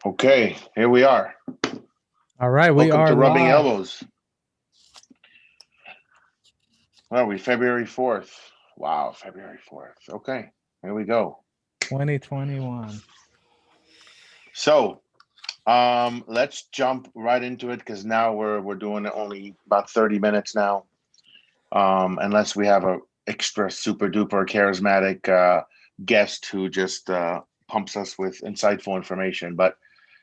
Okay, here we are. All right, we Welcome are to Rubbing live. Elbows. Where are we? February 4th. Wow, February 4th. Okay, here we go. 2021. So, let's jump right into it because now we're doing only about 30 minutes now. Unless we have a extra super duper charismatic guest who just pumps us with insightful information. But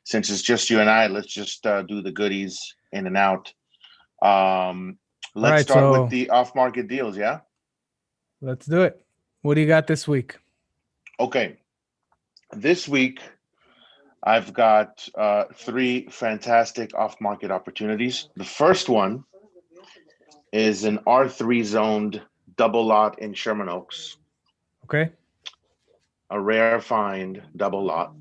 since it's just you and I, let's just do the goodies in and out. Um, All let's right, start with so the off-market deals, yeah? let's do it. What do you got this week? Okay. This week, I've got three fantastic off-market opportunities. The first one is an R3 zoned double lot in Sherman Oaks, Okay. a rare find double lot.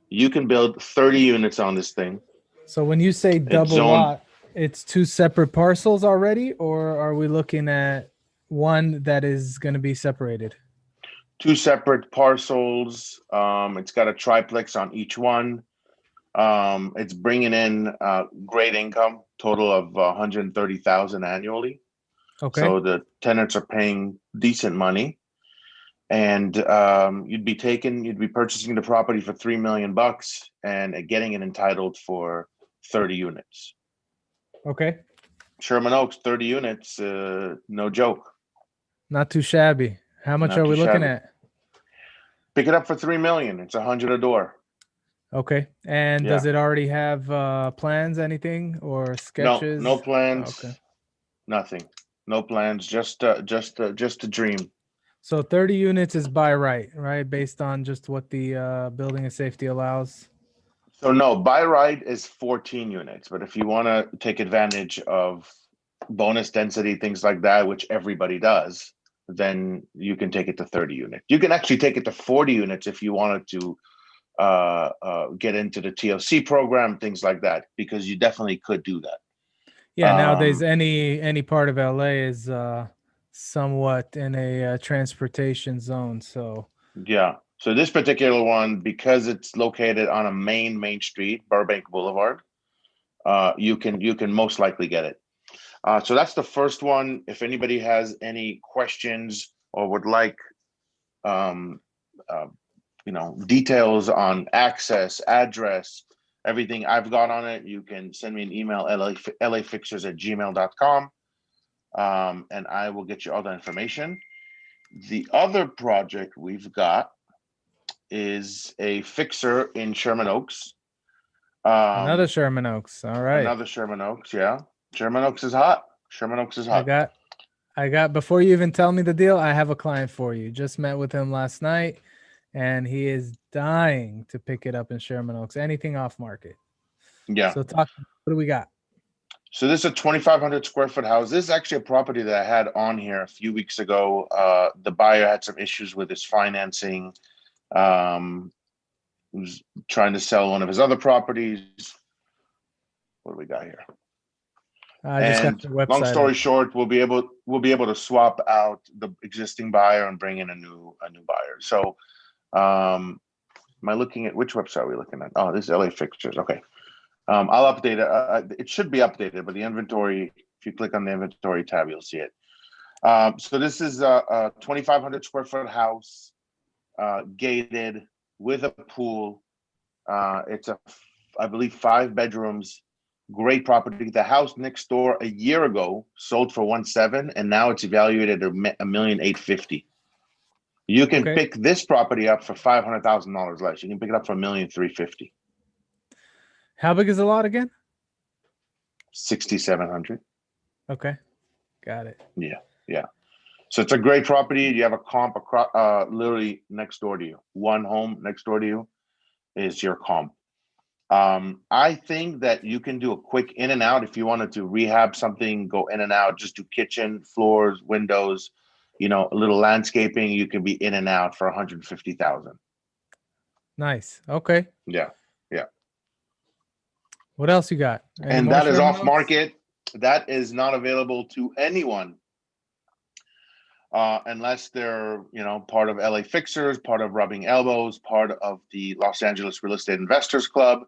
You can build 30 units on this thing. So when you say It's double zoned lot, it's two separate parcels already, or are we looking at one that is going to be separated? two separate parcels. It's got a triplex on each one. It's bringing in great income, total of 130,000 annually. Okay. So the tenants are paying decent money, and you'd be purchasing the property for $3 million and getting it entitled for 30 units. Okay. Sherman Oaks, 30 units, no joke, Not too shabby. How much not are too we looking shabby. at? Pick it up for 3 million. It's 100 a door. Okay. And does Yeah, it already have plans, anything, or no sketches? Okay. plans, nothing, no plans. Just a dream. So 30 units is by right? Based on just what the building and safety allows. So no, by right is 14 units, but if you want to take advantage of bonus density, things like that, which everybody does, then you can take it to 30 units. You can actually take it to 40 units if you wanted to get into the TLC program, things like that, because you definitely could do that. Yeah, nowadays Um, any part of LA is somewhat in a transportation zone. So yeah. So this particular one, because it's located on a main street, Burbank Boulevard, you can most likely get it. So that's the first one. If anybody has any questions or would like, um, uh, details on access, address, everything I've got on it, you can send me an email, lafixers@gmail.com, and I will get you all the information. The other project we've got is a fixer in Sherman Oaks. another Um, Sherman Oaks. All right. Another Sherman Oaks, yeah. Sherman Oaks is hot. Sherman Oaks is I hot. got I got before you even tell me the deal, I have a client for you. Just met with him last night and he is dying to pick it up in Sherman Oaks. Anything off market. Yeah. So talk, what do we got? So this is a 2,500 square foot house. This is actually a property that I had on here a few weeks ago. The buyer had some issues with his financing. He was trying to sell one of his other properties. What do we got here? I just got And your long website story up. short, we'll be able to swap out the existing buyer and bring in a new buyer. So, am I looking at which website are we looking at? Oh, this is LA Fixtures. Okay. I'll update it. It should be updated, but the inventory, if you click on the inventory tab, you'll see it. So this is a 2,500 square foot house, gated with a pool. It's I believe, 5 bedrooms. Great property. The house next door a year ago sold for 1.7, and now it's evaluated at $1,850,000. You can Okay. pick this property up for $500,000 less. You can pick it up for $1,350,000. How big is the lot again? 6,700. Okay. Got it. Yeah, yeah. So it's a great property. You have a comp across, literally next door to you. One home next door to you is your comp. I think that you can do a quick in and out if you wanted to rehab something, go in and out, just do kitchen, floors, windows, a little landscaping. You can be in and out for 150,000. Nice. Okay. Yeah, yeah. What else you got? Any And more that is Sherman off Oaks? market. That is not available to anyone unless they're part of LA Fixers, part of Rubbing Elbows, part of the Los Angeles Real Estate Investors Club.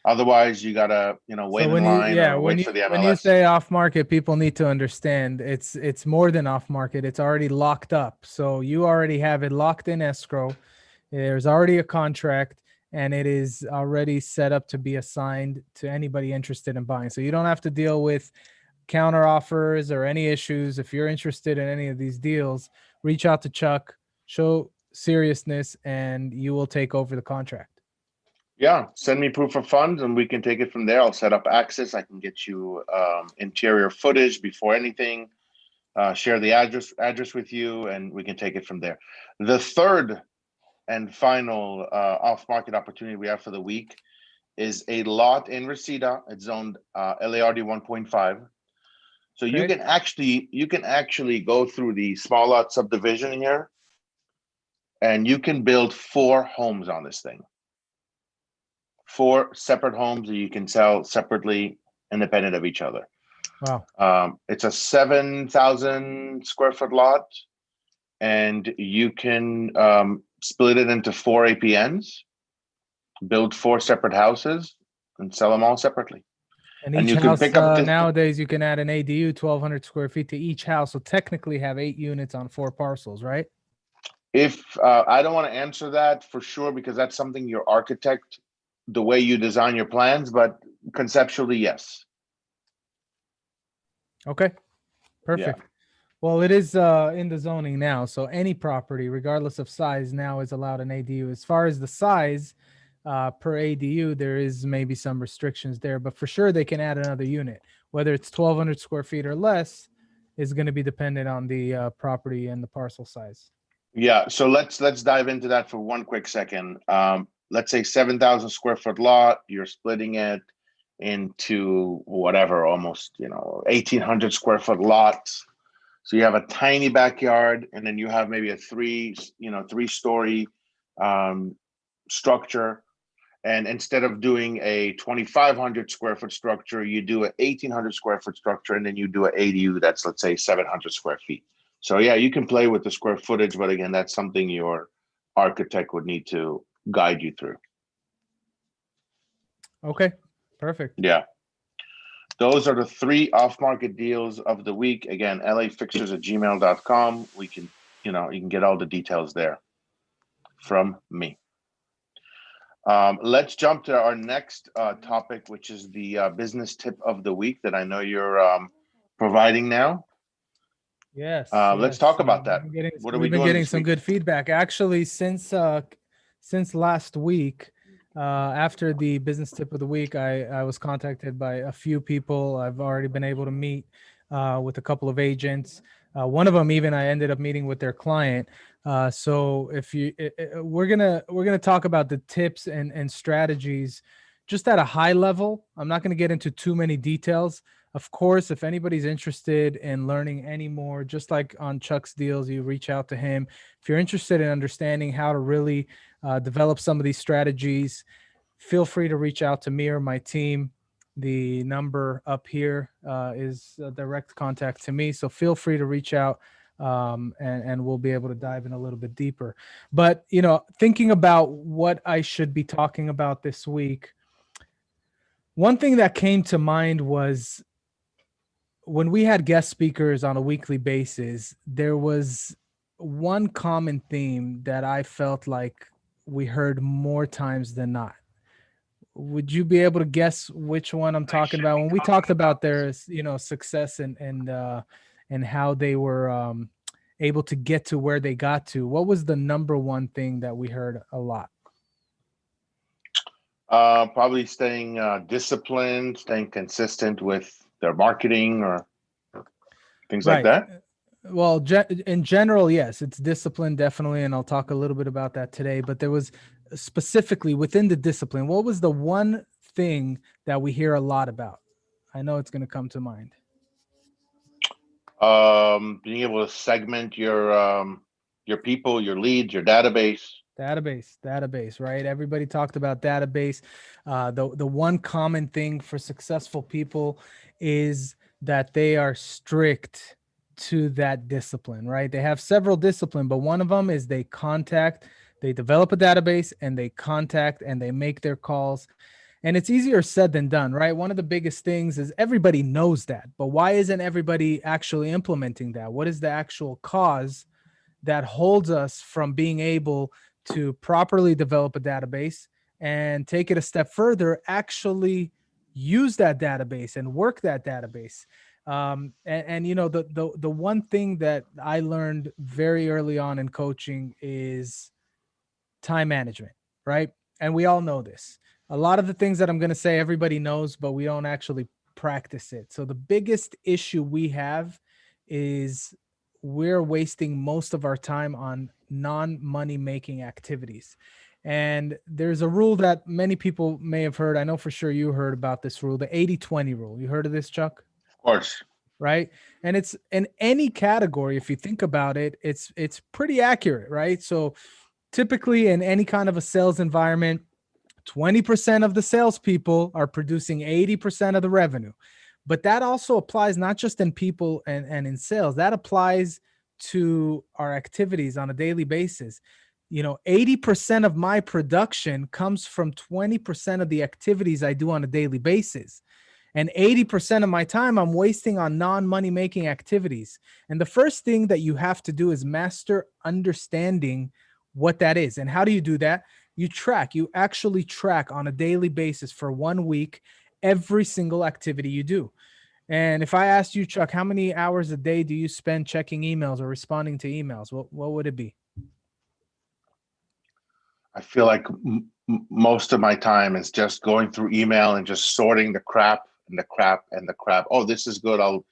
Otherwise, you gotta, wait So in line or wait for the when you MLS. say off market, people need to understand it's more than off market. It's already locked up. So you already have it locked in escrow. There's already a contract, and it is already set up to be assigned to anybody interested in buying. So you don't have to deal with counter offers or any issues. If you're interested in any of these deals, reach out to Chuck, show seriousness, and you will take over the contract. Yeah, send me proof of funds and we can take it from there. I'll set up access. I can get you interior footage before anything. Share the address with you, and we can take it from there. The third and final off-market opportunity we have for the week is a lot in Reseda. It's zoned LARD 1.5. So you Okay. can actually go through the small lot subdivision here, and you can build 4 homes on this thing. 4 separate homes that you can sell separately, independent of each other. Wow. It's a 7,000 square foot lot, and you can split it into 4 APNs, build 4 separate houses, and sell them all separately. And And each you can house pick up nowadays, you can add an ADU, 1,200 square feet to each house. So technically, have 8 units on 4 parcels, right? if I don't want to answer that for sure because that's something your architect, the way you design your plans, but conceptually, yes. Okay. Perfect. Well, it is in the zoning now, so any property, regardless of size, now is allowed an ADU. As far as the size per ADU, there is maybe some restrictions there, but for sure they can add another unit. Whether it's 1,200 square feet or less is going to be dependent on the property and the parcel size. Yeah, so let's dive into that for one quick second. Let's say 7,000 square foot lot, you're splitting it into whatever, almost 1,800 square foot lots. So you have a tiny backyard, and then you have maybe a 3-story structure. And instead of doing a 2,500 square foot structure, you do an 1,800 square foot structure, and then you do an ADU that's, let's say, 700 square feet. So yeah, you can play with the square footage, but again, that's something your architect would need to guide you through. Okay, perfect. Yeah. Those are the 3 off-market deals of the week. Again, lafixtures@gmail.com. We can, you can get all the details there from me. Let's jump to our next topic, which is the business tip of the week that I know you're providing now. Yes. Let's talk about that. What are we We've been doing getting this some week? good feedback. Actually, since last week, after the business tip of the week, I was contacted by a few people. I've already been able to meet with a couple of agents. One of them even I ended up meeting with their client. So if you, we're gonna talk about the tips and strategies, just at a high level. I'm not gonna get into too many details. Of course, if anybody's interested in learning any more, just like on Chuck's deals, you reach out to him. If you're interested in understanding how to really develop some of these strategies, feel free to reach out to me or my team. The number up here is a direct contact to me. So feel free to reach out and we'll be able to dive in a little bit deeper. But, thinking about what I should be talking about this week, one thing that came to mind was when we had guest speakers on a weekly basis, there was one common theme that I felt like we heard more times than not. Would you be able to guess which one I'm talking about? When we talked about their, success and how they were able to get to where they got to, what was the number one thing that we heard a lot? Probably staying disciplined, staying consistent with their marketing or things like that. Well, in general, yes, it's discipline, definitely. And I'll talk a little bit about that today. But there was specifically within the discipline, what was the one thing that we hear a lot about? I know it's going to come to mind. Being able to segment your people, your leads, your database. Database, right? Everybody talked about database. The one common thing for successful people is that they are strict to that discipline, right? They have several discipline, but one of them is they develop a database and they contact and they make their calls. And it's easier said than done, right? One of the biggest things is everybody knows that, but why isn't everybody actually implementing that? What is the actual cause that holds us from being able to properly develop a database and take it a step further, actually use that database and work that database? And you know, the one thing that I learned very early on in coaching is time management, right? And we all know this. A lot of the things that I'm going to say, everybody knows, but we don't actually practice it. So the biggest issue we have is we're wasting most of our time on non-money making activities. And there's a rule that many people may have heard. I know for sure you heard about this rule, the 80-20 rule. You heard of this, Chuck? Of course. Right? And it's in any category. If you think about it, it's pretty accurate, right? So typically in any kind of a sales environment, 20% of the salespeople are producing 80% of the revenue. But that also applies not just in people and in sales, that applies to our activities on a daily basis. You know, 80% of my production comes from 20% of the activities I do on a daily basis. And 80% of my time I'm wasting on non-money making activities. And the first thing that you have to do is master understanding what that is. And how do you do that? You actually track on a daily basis for 1 week every single activity you do. And if I asked you, Chuck, how many hours a day do you spend checking emails or responding to emails? What would it be? I feel like most of my time is just going through email and just sorting the crap and the crap and the crap. Oh, this is good. I'll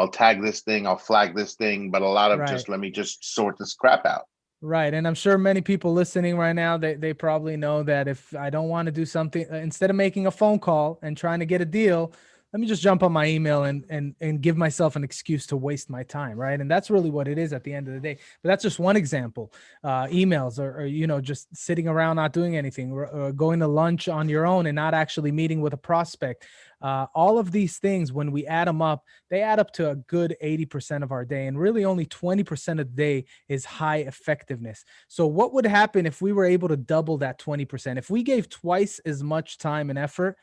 tag this thing. I'll flag this thing. But a lot of Right. just let me just sort this crap out. Right. And I'm sure many people listening right now, they probably know that if I don't want to do something, instead of making a phone call and trying to get a deal, let me just jump on my email and give myself an excuse to waste my time. Right. And that's really what it is at the end of the day. But that's just one example. Emails or, you know, just sitting around, not doing anything, or going to lunch on your own and not actually meeting with a prospect. All of these things, when we add them up, they add up to a good 80% of our day. And really only 20% of the day is high effectiveness. So what would happen if we were able to double that 20%? If we gave twice as much time and effort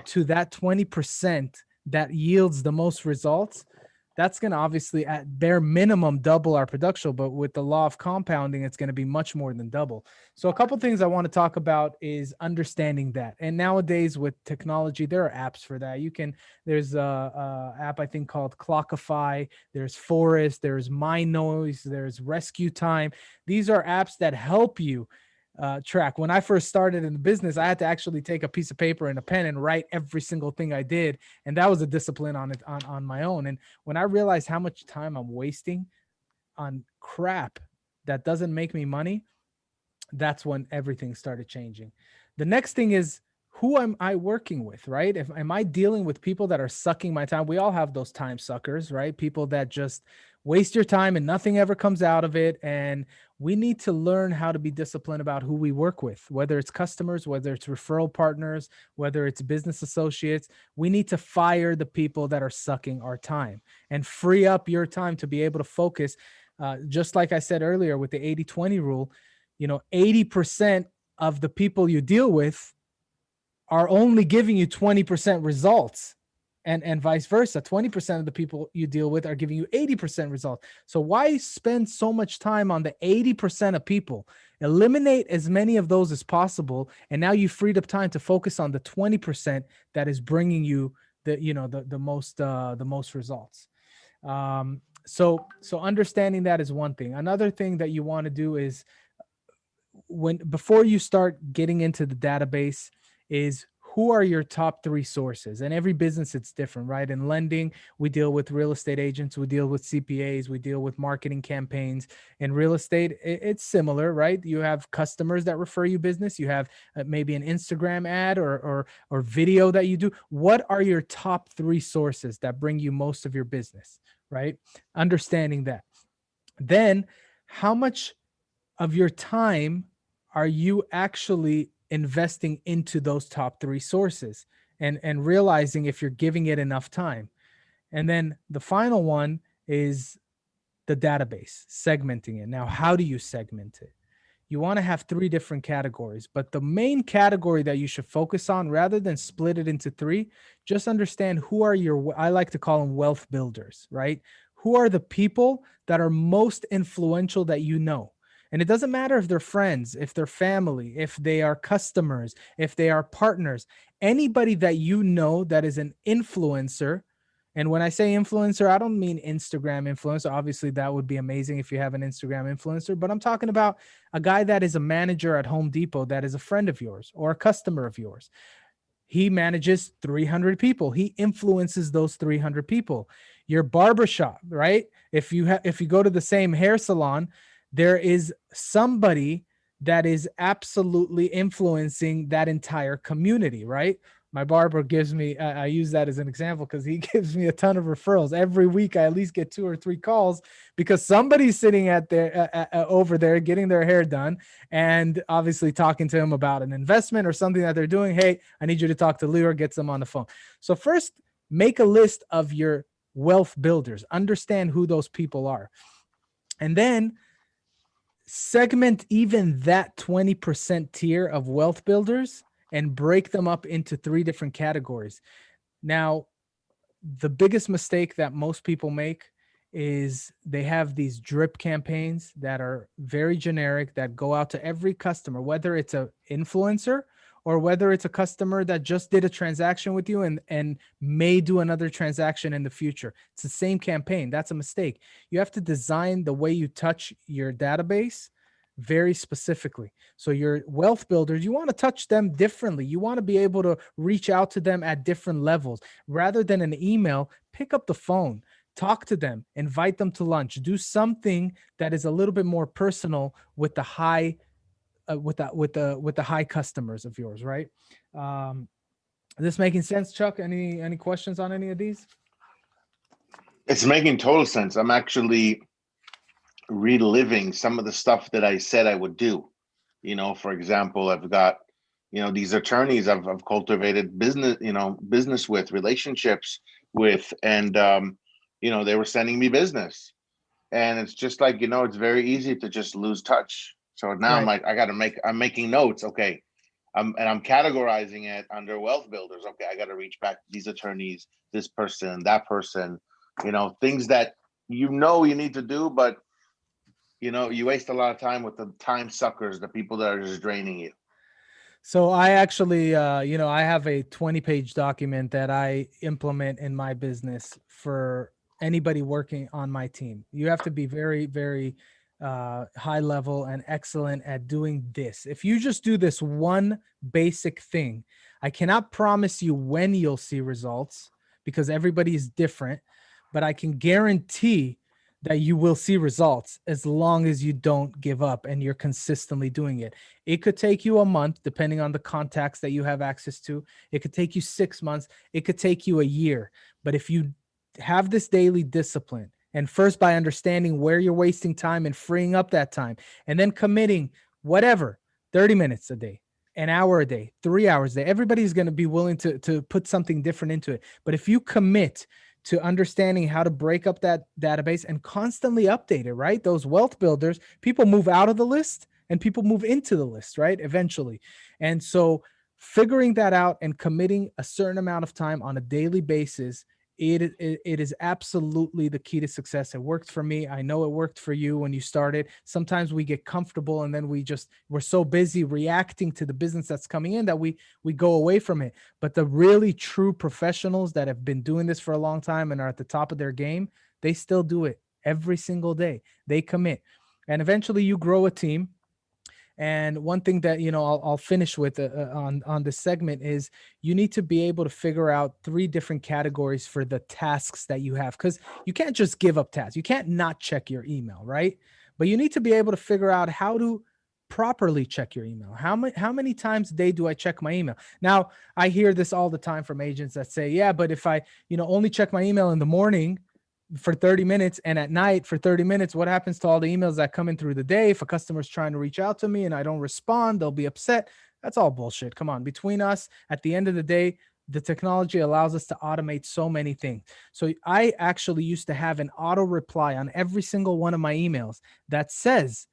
to that 20% that yields the most results, that's going to obviously at bare minimum double our production, but with the law of compounding, it's going to be much more than double. So a couple of things I want to talk about is understanding that. And nowadays with technology, there are apps for that. There's a app I think called Clockify, there's Forest, there's My Noise, there's Rescue Time. These are apps that help you track. When I first started in the business, I had to actually take a piece of paper and a pen and write every single thing I did. And that was a discipline on my own. And when I realized how much time I'm wasting on crap that doesn't make me money, that's when everything started changing. The next thing is, who am I working with, right? Am I dealing with people that are sucking my time? We all have those time suckers, right? People that just waste your time and nothing ever comes out of it. And we need to learn how to be disciplined about who we work with, whether it's customers, whether it's referral partners, whether it's business associates. We need to fire the people that are sucking our time and free up your time to be able to focus. Just like I said earlier with the 80-20 rule, 80% of the people you deal with are only giving you 20% results, and vice versa. 20% of the people you deal with are giving you 80% results. So why spend so much time on the 80% of people? Eliminate as many of those as possible, and now you freed up time to focus on the 20% that is bringing you the most results. So understanding that is one thing. Another thing that you want to do is, before you start getting into the database, is who are your top 3 sources? And every business, it's different, right? In lending, we deal with real estate agents, we deal with CPAs, we deal with marketing campaigns. In real estate, it's similar, right? You have customers that refer you business. You have maybe an Instagram ad or video that you do. What are your top 3 sources that bring you most of your business, right? Understanding that. Then how much of your time are you actually investing into those top 3 sources, and realizing if you're giving it enough time? And then the final one is the database, segmenting it. Now, how do you segment it? you want to have 3 different categories, but the main category that you should focus on, rather than split it into 3, just understand who are your, I like to call them wealth builders, right? Who are the people that are most influential that you know? And it doesn't matter if they're friends, if they're family, if they are customers, if they are partners, anybody that you know that is an influencer. And when I say influencer, I don't mean Instagram influencer. Obviously, that would be amazing if you have an Instagram influencer, but I'm talking about a guy that is a manager at Home Depot that is a friend of yours or a customer of yours. He manages 300 people. He influences those 300 people. Your barbershop, right? If you go to the same hair salon, there is somebody that is absolutely influencing that entire community, right? My barber gives me, I use that as an example because he gives me a ton of referrals. Every week I at least get 2 or 3 calls because somebody's sitting at their over there getting their hair done, and obviously talking to him about an investment or something that they're doing. Hey, I need you to talk to Lior, gets them on the phone. So first, make a list of your wealth builders, understand who those people are. And then segment even that 20% tier of wealth builders and break them up into 3 different categories. Now, the biggest mistake that most people make is they have these drip campaigns that are very generic that go out to every customer, whether it's an influencer or whether it's a customer that just did a transaction with you and may do another transaction in the future. It's the same campaign. That's a mistake. You have to design the way you touch your database very specifically. So your wealth builders, you want to touch them differently. You want to be able to reach out to them at different levels. Rather than an email, pick up the phone, talk to them, invite them to lunch, do something that is a little bit more personal with the high with the high customers of yours, right? Is this making sense, Chuck? Any questions on any of these? It's making total sense. I'm actually reliving some of the stuff that I said I would do. For example, I've got, these attorneys I've cultivated business with, relationships with, and they were sending me business. And it's just like, it's very easy to just lose touch. So now I'm like, I'm making notes. Okay. I'm categorizing it under wealth builders. Okay. I got to reach back to these attorneys, this person, that person, things that, you need to do, but you waste a lot of time with the time suckers, the people that are just draining you. So I actually, I have a 20-page document that I implement in my business for anybody working on my team. You have to be very, very high level and excellent at doing this. If you just do this one basic thing, I cannot promise you when you'll see results because everybody is different, but I can guarantee that you will see results as long as you don't give up and you're consistently doing it. It could take you a month, depending on the contacts that you have access to. It could take you 6 months. It could take you a year. But if you have this daily discipline, and first by understanding where you're wasting time and freeing up that time, and then committing whatever, 30 minutes a day, an hour a day, 3 hours a day, everybody's going to be willing to put something different into it. But if you commit to understanding how to break up that database and constantly update it, right? Those wealth builders, people move out of the list and people move into the list, right? Eventually. And so figuring that out and committing a certain amount of time on a daily basis, it is absolutely the key to success. It worked for me. I know it worked for you when you started. Sometimes we get comfortable and then we're so busy reacting to the business that's coming in that we go away from it. But the really true professionals that have been doing this for a long time and are at the top of their game, they still do it every single day. They commit. And eventually you grow a team. And one thing that, I'll finish with on this segment is you need to be able to figure out 3 different categories for the tasks that you have, because you can't just give up tasks. You can't not check your email, right? But you need to be able to figure out how to properly check your email. How many times a day do I check my email? Now, I hear this all the time from agents that say, yeah, but if I, only check my email in the morning for 30 minutes and at night for 30 minutes, what happens to all the emails that come in through the day? If a customer's trying to reach out to me and I don't respond, they'll be upset. That's all bullshit. Come on. Between us, at the end of the day, the technology allows us to automate so many things. So I actually used to have an auto reply on every single one of my emails that says,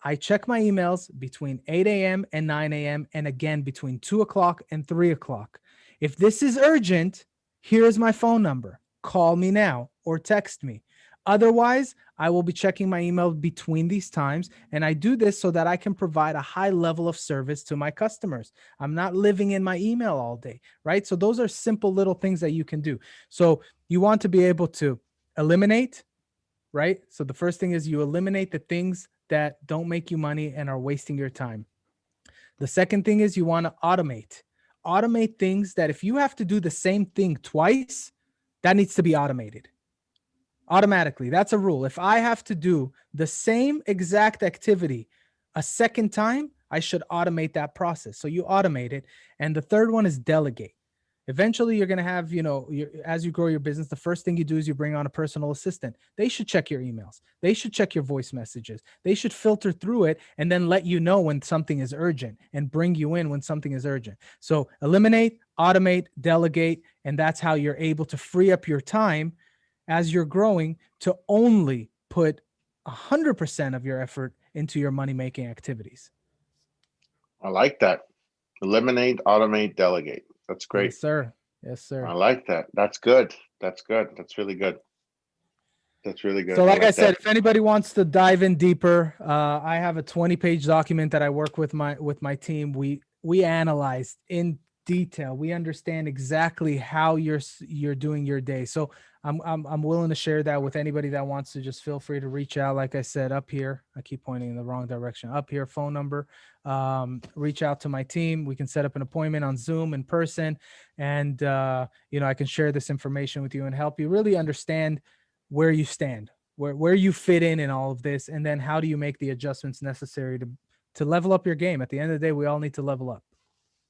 I check my emails between 8 a.m. and 9 a.m. and again between 2 o'clock and 3 o'clock. If this is urgent, here's my phone number. Call me now or text me. Otherwise, I will be checking my email between these times. And I do this so that I can provide a high level of service to my customers. I'm not living in my email all day, right? So those are simple little things that you can do. So you want to be able to eliminate, right? So the first thing is you eliminate the things that don't make you money and are wasting your time. The second thing is you want to automate. Automate things that if you have to do the same thing twice, that needs to be automated automatically. That's a rule. If I have to do the same exact activity a second time, I should automate that process. So you automate it. And the third one is delegate. Eventually, you're going to have, as you grow your business, the first thing you do is you bring on a personal assistant. They should check your emails. They should check your voice messages. They should filter through it and then let you know when something is urgent and bring you in when something is urgent. So eliminate, automate, delegate, and that's how you're able to free up your time as you're growing to only put 100% of your effort into your money-making activities. I like that. Eliminate, automate, delegate. That's great. Yes, sir. Yes, sir. I like that. That's good. That's good. That's really good. That's really good. So like I said, that. if anybody wants to dive in deeper, I have a 20-page document that I work with my team. We analyze in detail. We understand exactly how you're doing your day. So I'm willing to share that with anybody that wants to. Just feel free to reach out. Like I said, up here, I keep pointing in the wrong direction. Up here, phone number. Reach out to my team. We can set up an appointment on Zoom in person, and I can share this information with you and help you really understand where you stand, where you fit in all of this, and then how do you make the adjustments necessary to level up your game. At the end of the day, we all need to level up.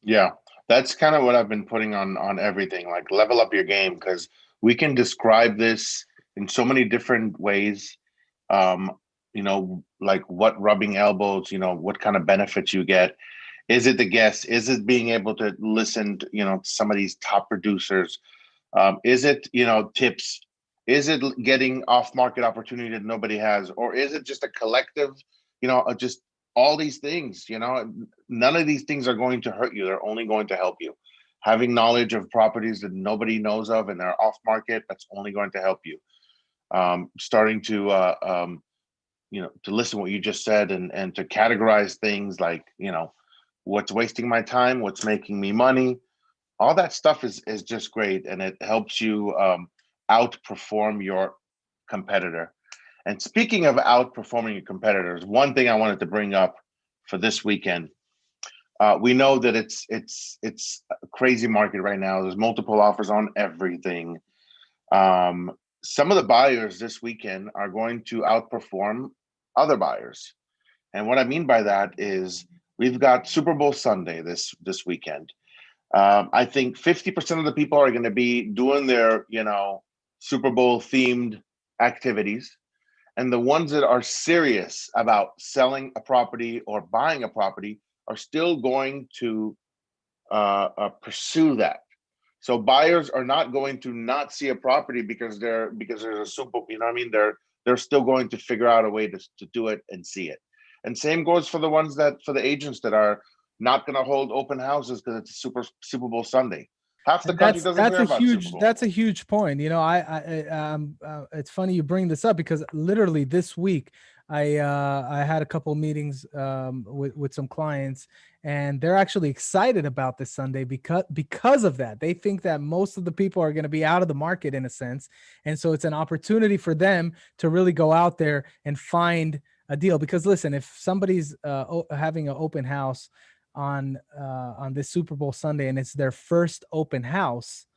Yeah, that's kind of what I've been putting on everything, like level up your game, because we can describe this in so many different ways. Like what rubbing elbows, what kind of benefits you get. Is it the guests? Is it being able to listen to, some of these top producers? Is it, tips? Is it getting off-market opportunity that nobody has? Or is it just a collective, just all these things, none of these things are going to hurt you. They're only going to help you. Having knowledge of properties that nobody knows of and they're off market, that's only going to help you. Starting to, to listen to what you just said and to categorize things like, what's wasting my time, what's making me money. All that stuff is just great. And it helps you outperform your competitor. And speaking of outperforming your competitors, one thing I wanted to bring up for this weekend, we know that it's a crazy market right now. There's multiple offers on everything. Some of the buyers this weekend are going to outperform other buyers. And what I mean by that is we've got Super Bowl Sunday this weekend. I think 50% of the people are going to be doing their, Super Bowl themed activities. And the ones that are serious about selling a property or buying a property are still going to pursue that. So buyers are not going to not see a property because there's a super, they're still going to figure out a way to do it and see it. And same goes for the agents that are not going to hold open houses because it's Super Bowl Sunday. Half the country doesn't care about Super Bowl. That's a huge point. It's funny you bring this up because literally this week I had a couple of meetings with some clients, and they're actually excited about this Sunday because of that. They think that most of the people are going to be out of the market in a sense, and so it's an opportunity for them to really go out there and find a deal. Because listen, if somebody's having an open house on this Super Bowl Sunday and it's their first open house,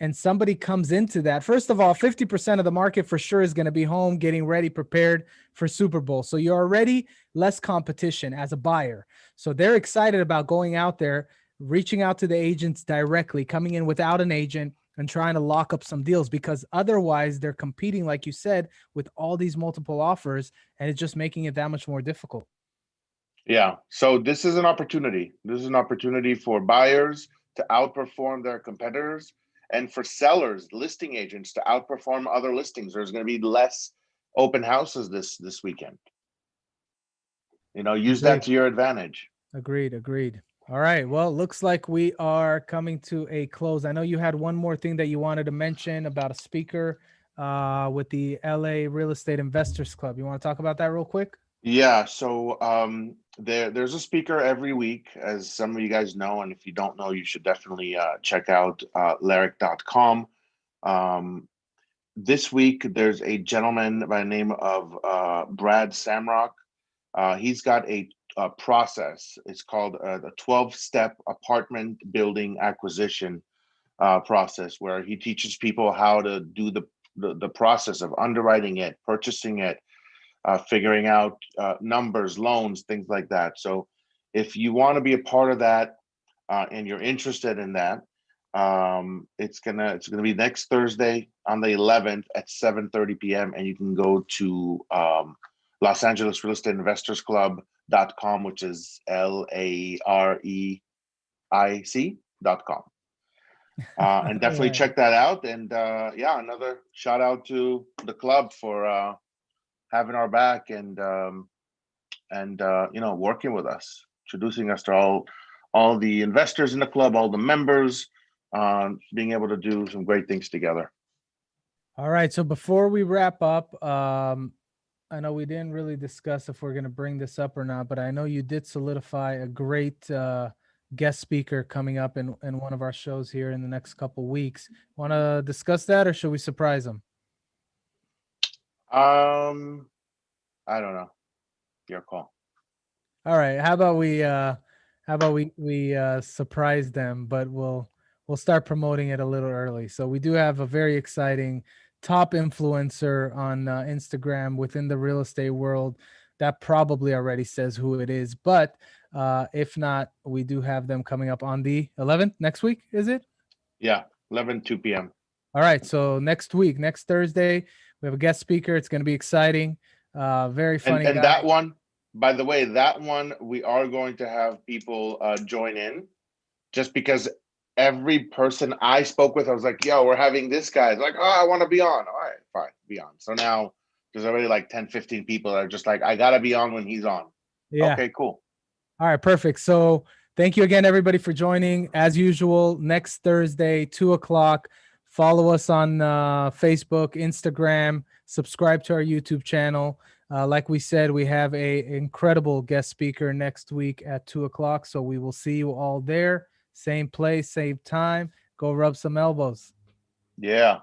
and somebody comes into that, first of all, 50% of the market for sure is going to be home getting ready, prepared for Super Bowl. So you're already less competition as a buyer. So they're excited about going out there, reaching out to the agents directly, coming in without an agent and trying to lock up some deals, because otherwise they're competing, like you said, with all these multiple offers, and it's just making it that much more difficult. Yeah. So this is an opportunity. This is an opportunity for buyers to outperform their competitors, and for sellers, listing agents, to outperform other listings. There's going to be less open houses this weekend. use that to your advantage. Agreed. All right. Well, looks like we are coming to a close. I know you had one more thing that you wanted to mention about a speaker with the LA Real Estate Investors Club. You want to talk about that real quick? Yeah. So there's a speaker every week, as some of you guys know, and if you don't know, you should definitely check out lyric.com. This week, there's a gentleman by the name of Brad Samrock. He's got a process. It's called the 12-step apartment building acquisition process, where he teaches people how to do the process of underwriting it, purchasing it, figuring out numbers, loans, things like that. So if you want to be a part of that and you're interested in that, it's gonna be next Thursday on the 11th at 7:30 p.m. and you can go to Los Angeles Real Estate Investors Club.com, which is LAREIC.com. And definitely Right. check that out. And another shout out to the club for having our back and working with us, introducing us to all the investors in the club, all the members, being able to do some great things together. All right. So before we wrap up, I know we didn't really discuss if we're going to bring this up or not, but I know you did solidify a great guest speaker coming up in one of our shows here in the next couple weeks. Want to discuss that, or should we surprise them? I don't know. Your call. All right. How about we surprise them, but we'll start promoting it a little early. So we do have a very exciting top influencer on Instagram within the real estate world that probably already says who it is, but if not, we do have them coming up on the 11th next week. Is it? Yeah, 2 p.m. All right. So next week, next Thursday, we have a guest speaker. It's going to be exciting. Very funny And guy. that one, by the way, that one we are going to have people join in, just because every person I spoke with, I was like, yo, we're having this guy. It's like, oh, I want to be on. All right, fine, be on. So now there's already like 10, 15 people that are just like, I got to be on when he's on. Yeah. Okay, cool. All right, perfect. So thank you again, everybody, for joining. As usual, next Thursday, 2:00. Follow us on Facebook, Instagram, subscribe to our YouTube channel. Like we said, we have a incredible guest speaker next week at 2:00. So we will see you all there. Same place, same time. Go rub some elbows. Yeah.